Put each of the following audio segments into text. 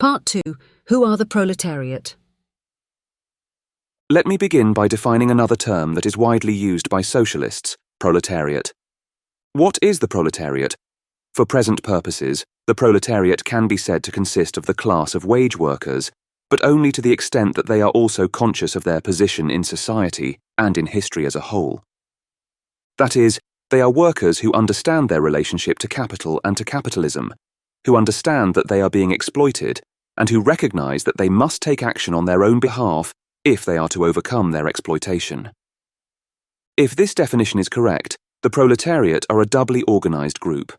Part 2. Who are the proletariat? Let me begin by defining another term that is widely used by socialists, proletariat. What is the proletariat? For present purposes, the proletariat can be said to consist of the class of wage workers, but only to the extent that they are also conscious of their position in society and in history as a whole. That is, they are workers who understand their relationship to capital and to capitalism, who understand that they are being exploited, and who recognize that they must take action on their own behalf if they are to overcome their exploitation. If this definition is correct, the proletariat are a doubly organized group.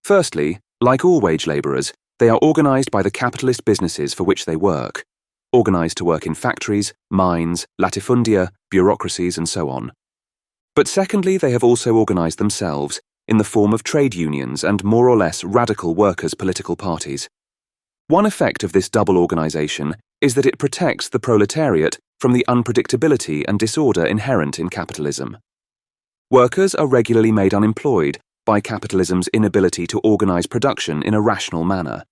Firstly, like all wage laborers, they are organized by the capitalist businesses for which they work, organized to work in factories, mines, latifundia, bureaucracies, and so on. But secondly, they have also organized themselves in the form of trade unions and more or less radical workers' political parties. One effect of this double organization is that it protects the proletariat from the unpredictability and disorder inherent in capitalism. Workers are regularly made unemployed by capitalism's inability to organize production in a rational manner.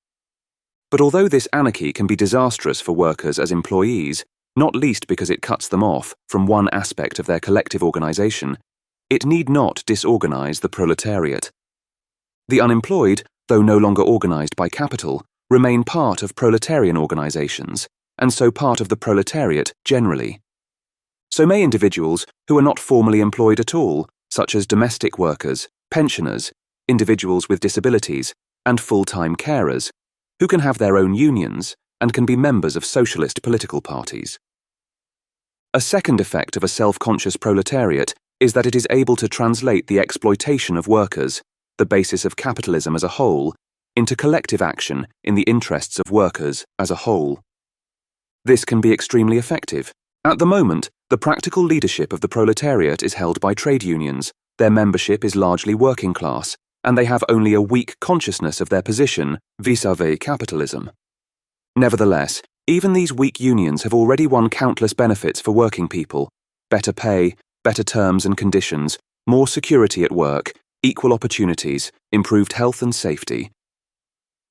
But although this anarchy can be disastrous for workers as employees, not least because it cuts them off from one aspect of their collective organization, it need not disorganize the proletariat. The unemployed, though no longer organized by capital, remain part of proletarian organizations, and so part of the proletariat generally. So may individuals who are not formally employed at all, such as domestic workers, pensioners, individuals with disabilities, and full-time carers, who can have their own unions and can be members of socialist political parties. A second effect of a self-conscious proletariat is that it is able to translate the exploitation of workers, the basis of capitalism as a whole, into collective action in the interests of workers as a whole. This can be extremely effective. At the moment, the practical leadership of the proletariat is held by trade unions, their membership is largely working class, and they have only a weak consciousness of their position vis-à-vis capitalism. Nevertheless, even these weak unions have already won countless benefits for working people: better pay, better terms and conditions, more security at work, equal opportunities, improved health and safety.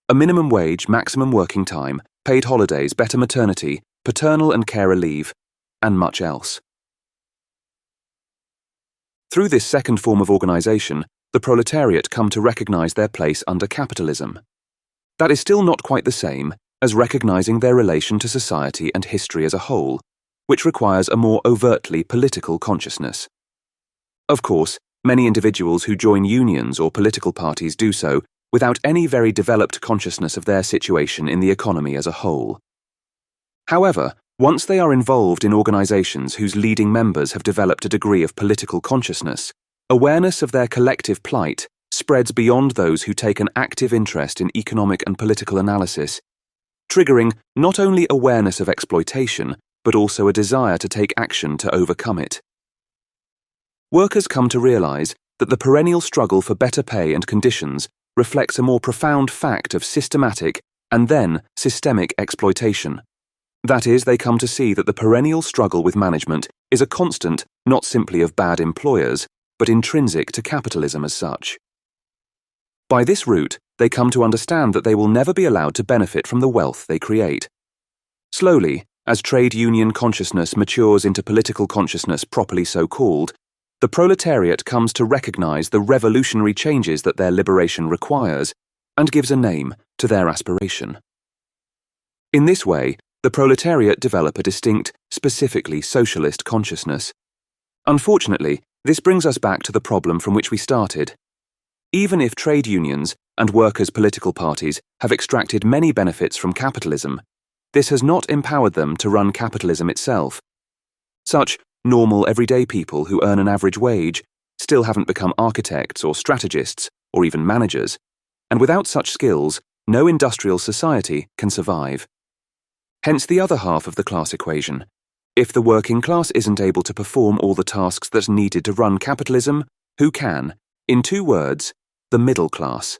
A minimum wage, maximum working time, paid holidays, better maternity, paternal and carer leave, and much else. Through this second form of organization, the proletariat come to recognize their place under capitalism. That is still not quite the same as recognizing their relation to society and history as a whole, which requires a more overtly political consciousness. Of course, many individuals who join unions or political parties do so without any very developed consciousness of their situation in the economy as a whole. However, once they are involved in organizations whose leading members have developed a degree of political consciousness, awareness of their collective plight spreads beyond those who take an active interest in economic and political analysis, triggering not only awareness of exploitation, but also a desire to take action to overcome it. Workers come to realize that the perennial struggle for better pay and conditions reflects a more profound fact of systematic and then systemic exploitation. That is, they come to see that the perennial struggle with management is a constant not simply of bad employers, but intrinsic to capitalism as such. By this route, they come to understand that they will never be allowed to benefit from the wealth they create. Slowly, as trade union consciousness matures into political consciousness properly so called, the proletariat comes to recognize the revolutionary changes that their liberation requires and gives a name to their aspiration. In this way, the proletariat develop a distinct, specifically socialist consciousness. Unfortunately, this brings us back to the problem from which we started. Even if trade unions and workers' political parties have extracted many benefits from capitalism, this has not empowered them to run capitalism itself. Such normal, everyday people who earn an average wage still haven't become architects or strategists or even managers, and without such skills, no industrial society can survive. Hence the other half of the class equation. If the working class isn't able to perform all the tasks that are needed to run capitalism, who can? In 2 words, the middle class.